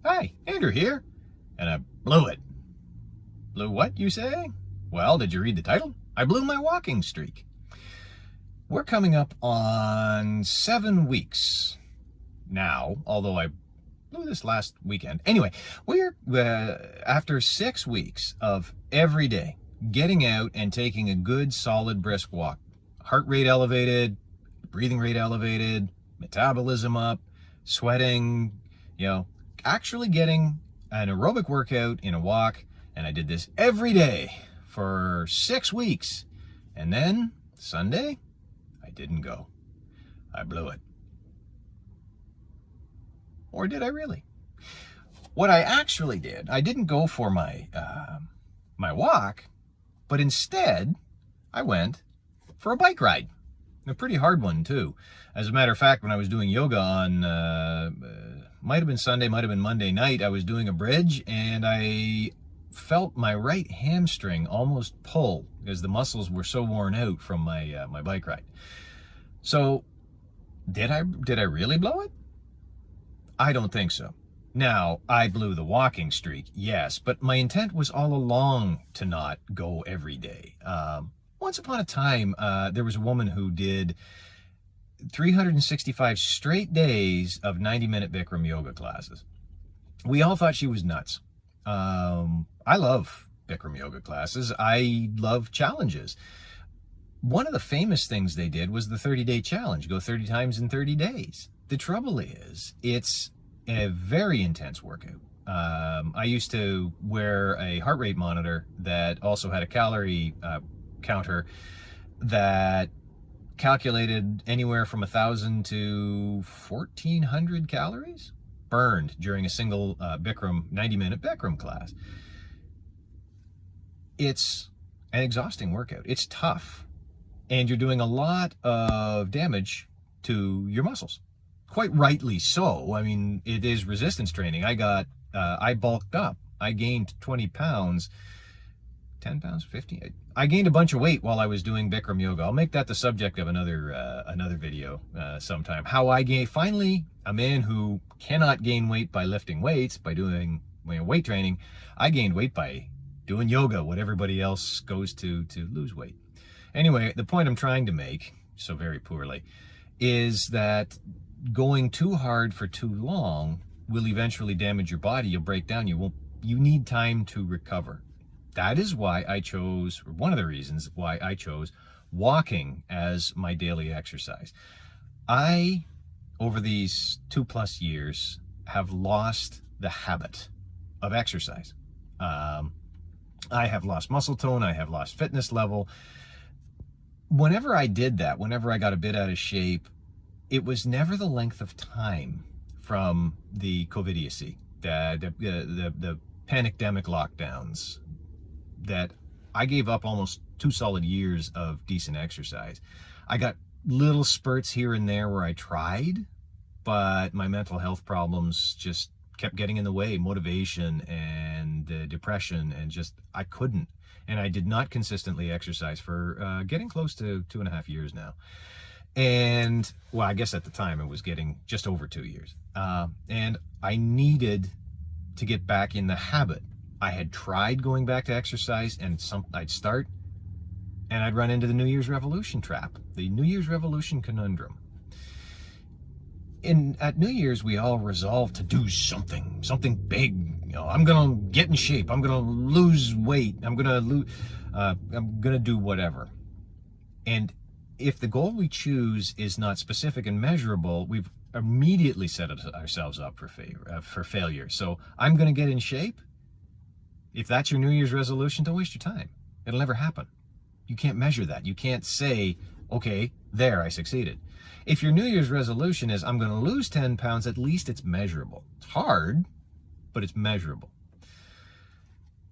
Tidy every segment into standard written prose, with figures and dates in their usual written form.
Hi, Andrew here. And I blew it. Blew what, you say? Well, did you read the title? I blew my walking streak. We're coming up on 7 weeks now, although I blew this last weekend. Anyway, we're after 6 weeks of every day getting out and taking a good, solid, brisk walk. Heart rate elevated, breathing rate elevated, metabolism up, sweating, actually getting an aerobic workout in a walk. And I did this every day for 6 weeks. And then Sunday, I didn't go. I blew it. Or did I really? What I actually did, I didn't go for my walk, but instead I went for a bike ride. A pretty hard one too. As a matter of fact, when I was doing yoga on, might have been Sunday, might have been Monday night, I was doing a bridge and I felt my right hamstring almost pull because the muscles were so worn out from my my bike ride. So did I really blow it? I don't think so. Now, I blew the walking streak, yes, but my intent was all along to not go every day. Once upon a time, there was a woman who did 365 straight days of 90-minute Bikram yoga classes. We all thought she was nuts. I love Bikram yoga classes. I love challenges. One of the famous things they did was the 30-day challenge. Go 30 times in 30 days. The trouble is, it's a very intense workout. I used to wear a heart rate monitor that also had a calorie counter that calculated anywhere from 1,000 to 1,400 calories burned during a single Bikram 90-minute Bikram class. It's an exhausting workout. It's tough, and you're doing a lot of damage to your muscles. Quite rightly so. I mean, it is resistance training. I bulked up. I gained 20 pounds, 10 pounds, 15. I gained a bunch of weight while I was doing Bikram yoga. I'll make that the subject of another video sometime. How I gained, finally, a man who cannot gain weight by lifting weights, by doing weight training, I gained weight by doing yoga, what everybody else goes to lose weight. Anyway, the point I'm trying to make, so very poorly, is that going too hard for too long will eventually damage your body. You'll break down. You need time to recover. That is why I chose, or one of the reasons why I chose walking as my daily exercise. I, over these 2+ years, have lost the habit of exercise. I have lost muscle tone. I have lost fitness level. Whenever I did that, whenever I got a bit out of shape, it was never the length of time from the COVID idiocy, the pandemic lockdowns, that I gave up almost 2 solid years of decent exercise. I got little spurts here and there where I tried, but my mental health problems just kept getting in the way, motivation and depression, and just, I couldn't. And I did not consistently exercise for getting close to 2.5 years now. And, well, I guess at the time it was getting just over 2 years. And I needed to get back in the habit. I had tried going back to exercise, and I'd start and I'd run into the New Year's Revolution trap, the New Year's Revolution conundrum. At New Year's, we all resolve to do something big. I'm gonna get in shape. I'm gonna lose weight. I'm gonna do whatever. And if the goal we choose is not specific and measurable, we've immediately set ourselves up for failure. So I'm gonna get in shape. If that's your New Year's resolution, don't waste your time. It'll never happen. You can't measure that. You can't say, okay, there, I succeeded. If your New Year's resolution is, I'm going to lose 10 pounds, at least it's measurable. It's hard, but it's measurable.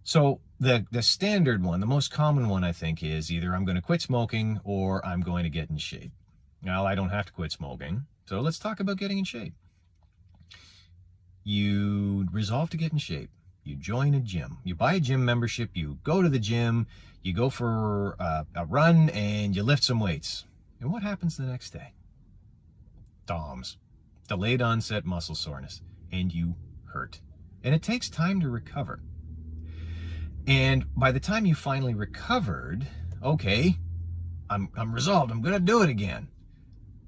So the standard one, the most common one, I think, is either I'm going to quit smoking or I'm going to get in shape. Well, I don't have to quit smoking, so let's talk about getting in shape. You resolve to get in shape. You join a gym. You buy a gym membership. You go to the gym. You go for a run and you lift some weights. And what happens the next day? DOMS, delayed onset muscle soreness, and you hurt. And it takes time to recover. And by the time you finally recovered, okay, I'm resolved, I'm gonna do it again.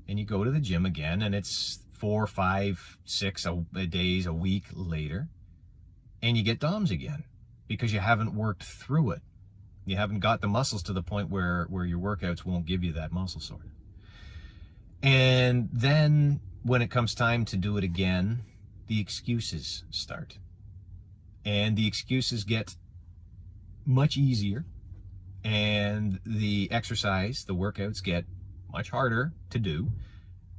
And you go to the gym again, and it's 4, 5, 6 days, a week later, and you get DOMS again because you haven't worked through it. You haven't got the muscles to the point where your workouts won't give you that muscle soreness. And then when it comes time to do it again, the excuses start. And the excuses get much easier, and the exercise, the workouts get much harder to do.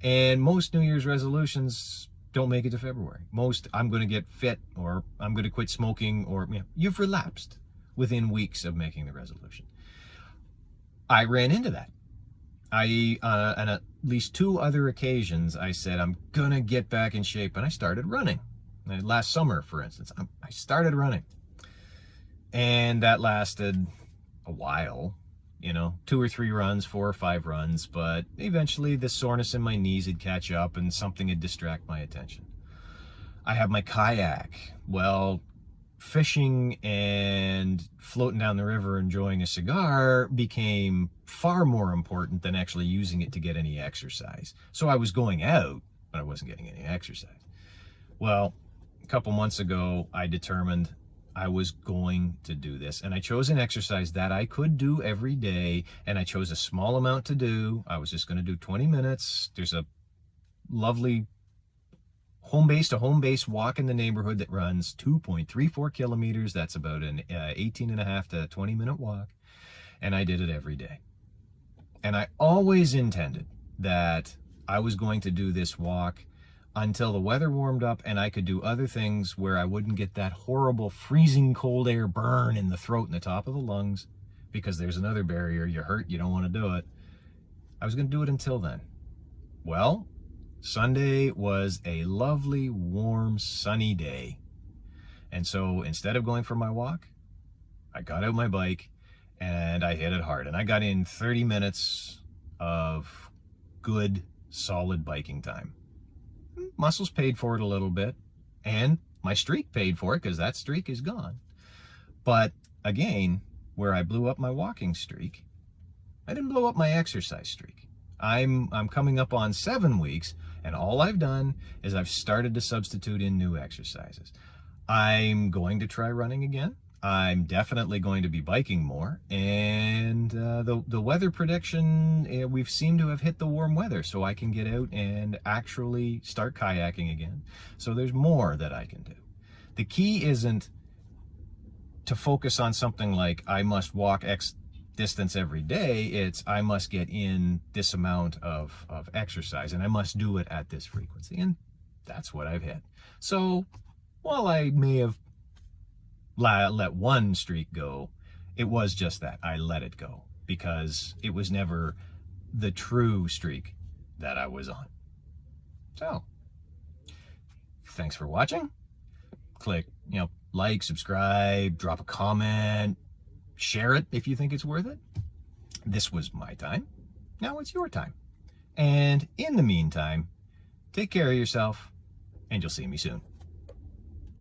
And most New Year's resolutions don't make it to February. Most, I'm going to get fit, or I'm going to quit smoking, or you've relapsed within weeks of making the resolution. I ran into that. On at least 2 other occasions, I said, I'm going to get back in shape, and I started running. Last summer, for instance, I started running. And that lasted a while, 2 or 3 runs, 4 or 5 runs, but eventually the soreness in my knees would catch up and something would distract my attention. I have my kayak. Well, fishing and floating down the river enjoying a cigar became far more important than actually using it to get any exercise. So I was going out, but I wasn't getting any exercise. Well, a couple months ago, I determined I was going to do this, and I chose an exercise that I could do every day, and I chose a small amount to do. I was just going to do 20 minutes. There's a lovely home base to home base walk in the neighborhood that runs 2.34 kilometers. That's about an 18.5 to 20 minute walk. And I did it every day. And I always intended that I was going to do this walk until the weather warmed up and I could do other things where I wouldn't get that horrible freezing cold air burn in the throat and the top of the lungs, because there's another barrier. You hurt, you don't want to do it. I was going to do it until then. Well, Sunday was a lovely, warm, sunny day. And so instead of going for my walk, I got out my bike and I hit it hard. And I got in 30 minutes of good, solid biking time. Muscles paid for it a little bit, and my streak paid for it because that streak is gone. But again, where I blew up my walking streak, I didn't blow up my exercise streak. I'm coming up on 7 weeks, and all I've done is I've started to substitute in new exercises. I'm going to try running again. I'm definitely going to be biking more, and the weather prediction, we've seemed to have hit the warm weather, so I can get out and actually start kayaking again. So there's more that I can do. The key isn't to focus on something like I must walk X distance every day. It's I must get in this amount of exercise, and I must do it at this frequency, and that's what I've hit. So while I may have let one streak go, it was just that. I let it go because it was never the true streak that I was on. So, thanks for watching. Click, like, subscribe, drop a comment, share it if you think it's worth it. This was my time. Now it's your time. And in the meantime, take care of yourself, and you'll see me soon.